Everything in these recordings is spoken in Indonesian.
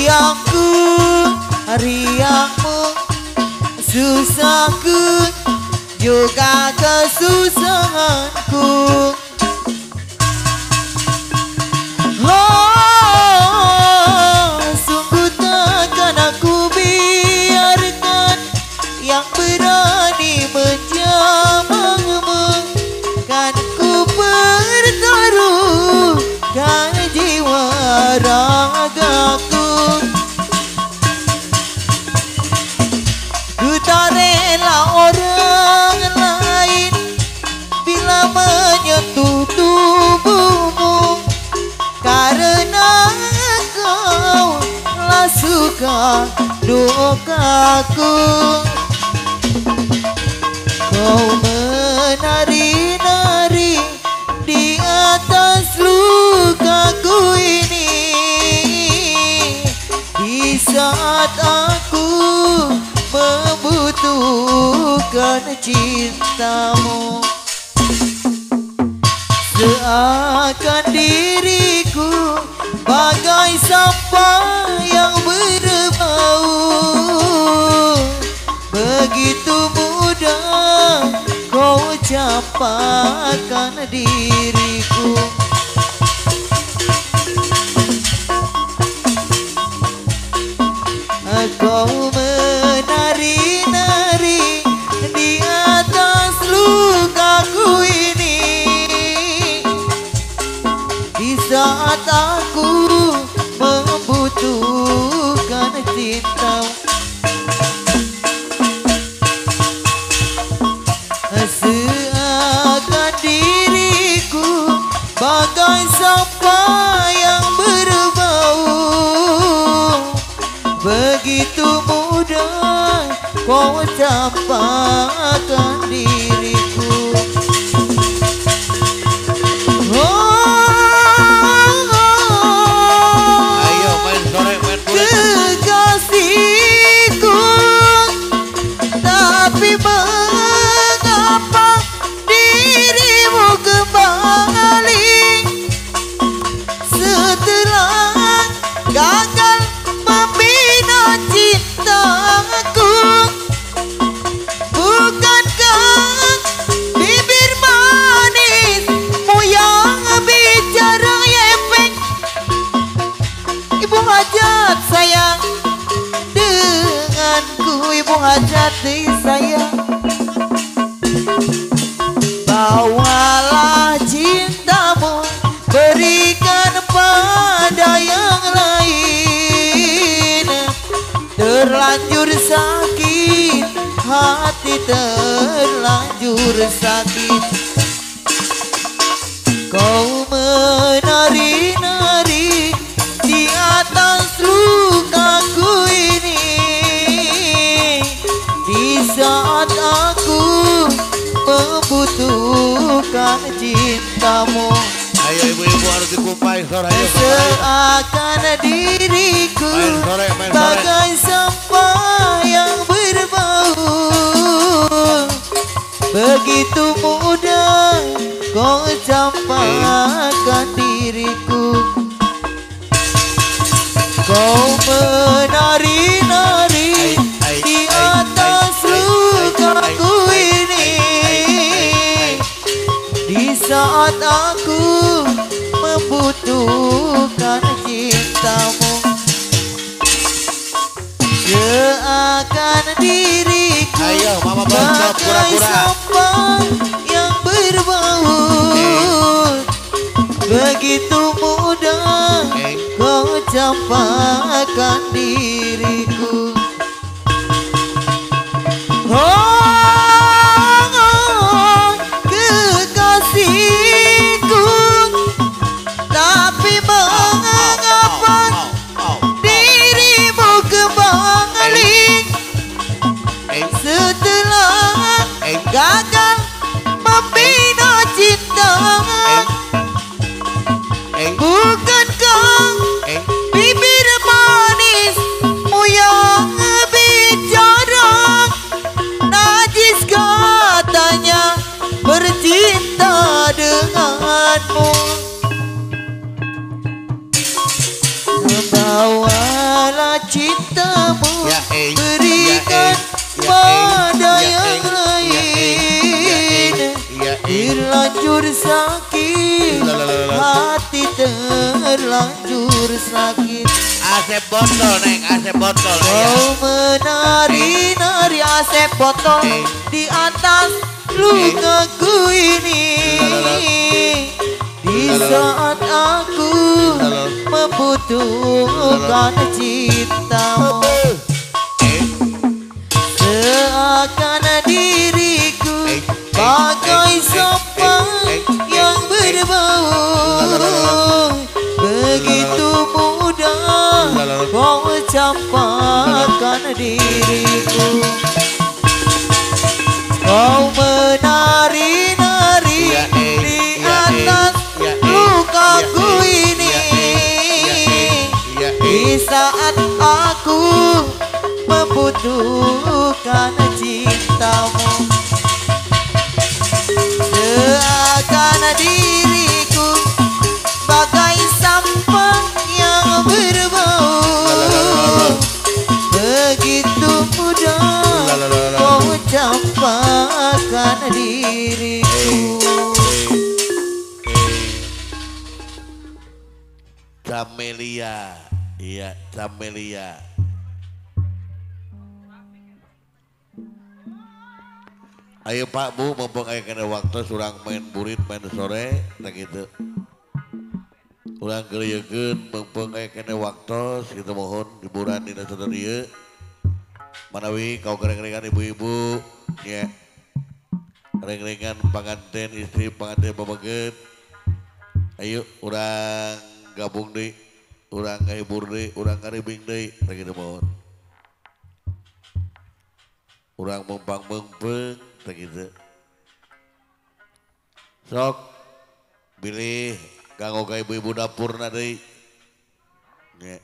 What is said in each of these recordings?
sayangku, riangmu, susahku, juga kesusahanku. Oh, sungguh takkan aku biarkan yang berani menjamahmu. Kan ku pertaruhkan jiwa ragaku. Ku tak rela orang lain bila menyentuh tubuhmu, karena kau lah suka dukaku. Kau menari-nari di atas lukaku ini, di saat aku membutuhkan cintamu. Seakan diriku bagai sampah yang berbau, begitu mudah kau campakkan diriku. Kau menari-nari di atas lukaku ini, di saat aku membutuhkan cintamu. Seakan diriku bagai sampah yang berbau, begitu mudah kau campakkan diriku. Ayo main sore, main kulit. Kekasihku, tapi mengapa dirimu kembali setelah gagal membina cintaku? Bukankah bibir manismu yang bicara efek? Ibu hajat sayang denganku, ibu hajat sayang. Bawalah cintamu, berikan pada yang lain. Terlanjur sakit hati, terlanjur sakit. Kau menari-nari di atas lukaku ini, di saat aku membutuhkan cintamu. Ayo ibu-ibu harus dikupai sore. Ayo Seakan diriku main sore, main sore. bagai sampah yang berbau, begitu mudah kau campakkan diriku. Kau menari-nari di atas lukaku ini, di saat aku membutuhkan cintamu. Seakan diriku Ayo, mama bangsa bagai pura-pura. sampah yang berbau, begitu mudah kau campakkan diriku. Oh, kekasihku, tapi mengapa dirimu kembali setelah gagal membina cinta? Bukankah bibir manismu yang bicara najis katanya bercinta denganmu? Bawalah cintamu Ya, berikan pada yang lain. Terlanjur sakit, hati terlanjur sakit. Asep botol neng, asep botol. Kau menari-nari asep botol di atas lukaku ini. Di saat aku membutuhkan cintamu, seakan diriku bagai sampah yang berbau. Begitu mudah kau campakkan diriku. Kau menari-nari di atas lukaku ini. Di saat aku membutuhkan cintamu, seakan diriku bagai sampah yang berbau. Begitu mudah kau campakkan diriku. Camelia, iya Camelia. Ayo Pak Bu, mumpung aya kena waktu surang main burit main sore, tak gitu. Ulang kerjakan, mumpung aya kena waktu, kita mohon hiburan di nasa dia. Manawi kau kering-keringan ibu-ibu, ya. Kering-keringan pengantin istri, pengantin pembaget. Ayo, urang gabung deh, urang ngahibur deh, urang ngaribing deh, tak gitu mohon. Urang mempang-mempeng, tak gitu. Sok, pilih kanggo ka ibu-ibu dapur na deui. Ya.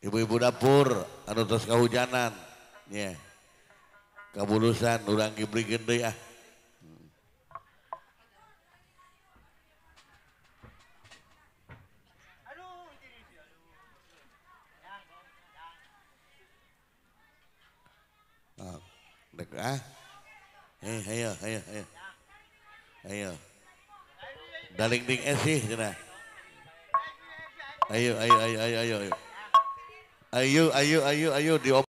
Ibu-ibu dapur anu tos kahujanan, ya. Kabulusan urang gibrikeun deui ah. Dek ah. Ayo. Ayo. Daling ding sih cenah. Ayo. Ayo di